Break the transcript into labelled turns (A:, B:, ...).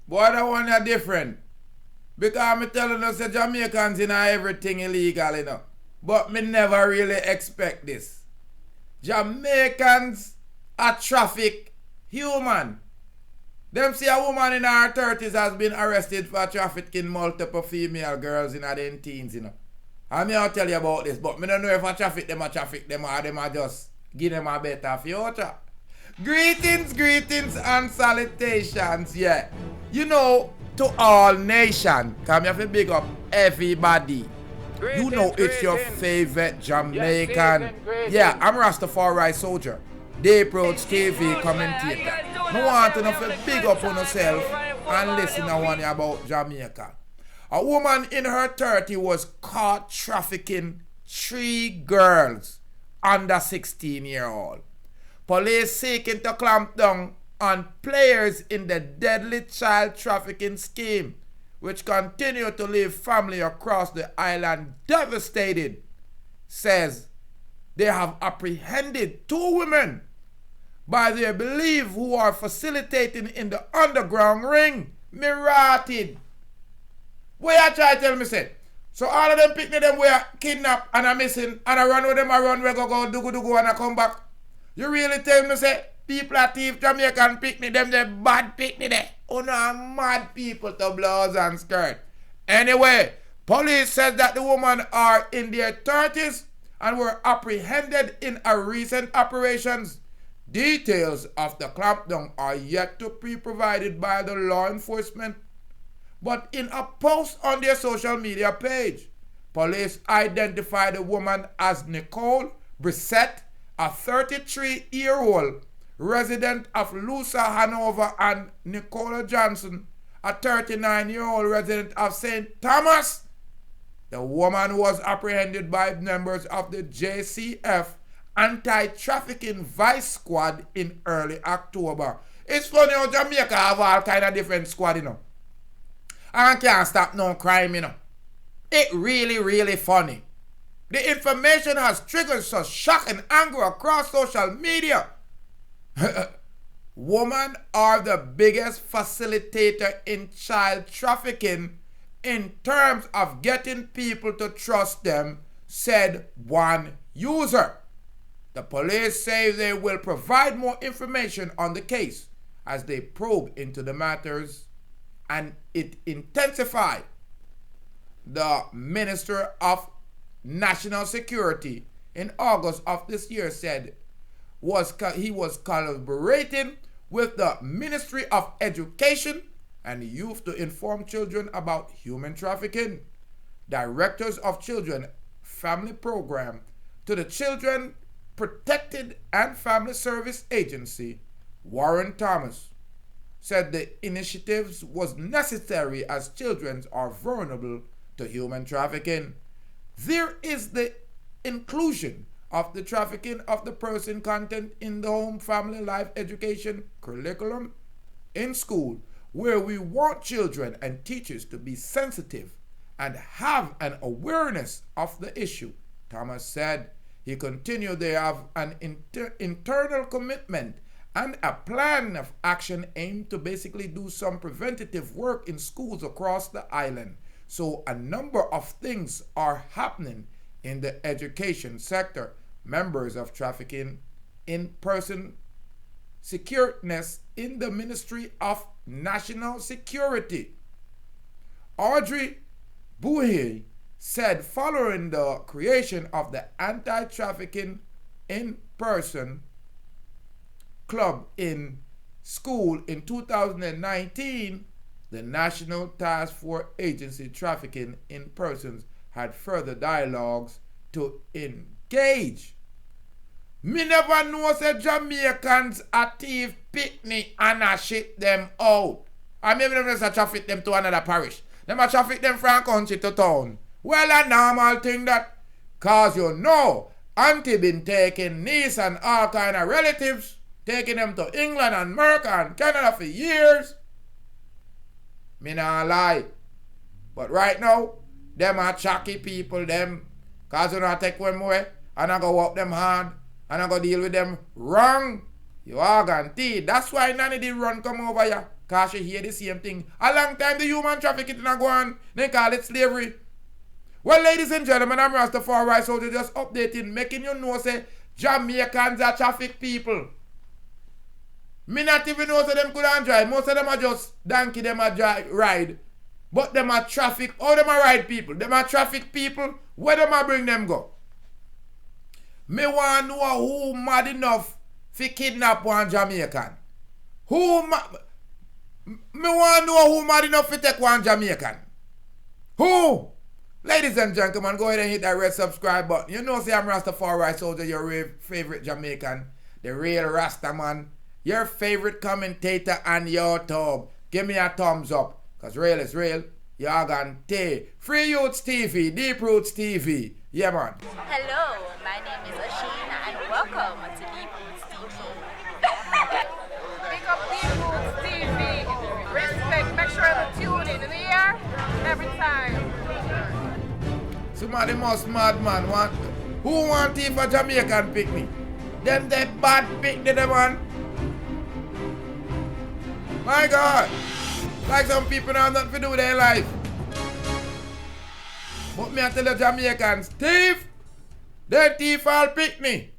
A: Boy, that one are different. Because I'm telling us that Jamaicans in everything illegal, you know. But me never really expect this. Jamaicans are traffic human. Them see a woman in her 30s has been arrested for trafficking multiple female girls in their teens, you know. I may not tell you about this, but me don't know if I traffic them or them I just give them a better future. Greetings, and salutations, yeah. You know, to all nation, come here to big up everybody. You know it's your favorite Jamaican. Yeah, I'm Rastafari Soldier, Day Approach TV commentator. I want to know if you big up on yourself and listen to one about Jamaica. A woman in her 30s was caught trafficking 3 girls under 16-year-old. Police seeking to clamp down on players in the deadly child trafficking scheme, which continue to leave families across the island devastated, says they have apprehended 2 women by their belief who are facilitating in the underground ring. Me rotted. What you try to tell me, say? So all of them picnic them were kidnapped and are missing and I run with them, I run where go do and I come back. You really tell me, say, people are thief, Jamaican picnic them, they bad picnic there. Oh no, mad people to blouse and skirt. Anyway, police says that the women are in their 30s and were apprehended in a recent operations. Details of the clampdown are yet to be provided by the law enforcement. But in a post on their social media page, police identified the woman as Nicola Brissett, a 33-year-old resident of Lucea, Hanover, and Nicola Johnson, a 39-year-old resident of St. Thomas. The woman was apprehended by members of the JCF Anti-Trafficking Vice Squad in early October. It's funny how Jamaica have all kind of different squad, you know. And can't stop no crime, you know. It really funny. The information has triggered such shock and anger across social media. Women are the biggest facilitator in child trafficking in terms of getting people to trust them, said one user. The police say they will provide more information on the case as they probe into the matters, and it intensified. The Minister of National Security in August of this year said he was collaborating with the Ministry of Education and Youth to inform children about human trafficking. Directors of Children Family Program to the Children Protected and Family Service Agency, Warren Thomas, said the initiatives was necessary as children are vulnerable to human trafficking. There is the inclusion of the trafficking of the person content in the home family life education curriculum in school, where we want children and teachers to be sensitive and have an awareness of the issue, Thomas said. He continued, they have an internal commitment and a plan of action aimed to basically do some preventative work in schools across the island. So a number of things are happening in the education sector. Members of Trafficking in Person Secureness in the Ministry of National Security, Audrey Buhe, said following the creation of the Anti-Trafficking in Person Club in School in 2019, the National Task Force Agency Trafficking in Persons had further dialogues to engage. Me never know say Jamaicans a thief picnic and a shit them out. And maybe them just a traffic them to another parish. Them a traffic them from country to town. Well, a normal thing that, cause you know, auntie been taking niece and all kind of relatives, taking them to England and America and Canada for years. Me not lie. But right now, them are chucky people, them, cause you not take one more, and I go walk them hard, and I go deal with them wrong. You all guarantee. That's why none of the run come over here. Because she hear the same thing. A long time the human trafficking not go on. They call it slavery. Well, ladies and gentlemen, I'm Rastafari Soldier just updating, making you know, say, Jamaicans are traffic people. Me not even know say them couldn't drive. Most of them are just donkey, them are ride. But them are traffic. All them are ride people. Them are traffic people. Where them are bring them go? Me want to know who mad enough to kidnap one Jamaican. Me want to know who mad enough to take one Jamaican. Who? Ladies and gentlemen, go ahead and hit that red subscribe button. You know, say I'm Rastafari Soldier, your favorite Jamaican. The real Rastaman. Your favorite commentator on YouTube. Give me a thumbs up. Because real is real. Yagante. Free Youths TV. Deep Roots TV. Yeah, man.
B: Hello, my name is Ashina and welcome to Deep Roots TV.
C: Pick up Deep Roots TV. Respect, make sure to tune in the air every time.
A: Somebody must madman want. Who want it for Jamaican picnic? Them they bad picnic, them man. My God. Like some people have nothing to do with their life. But me I tell the Jamaicans, thief, they thief all picnic.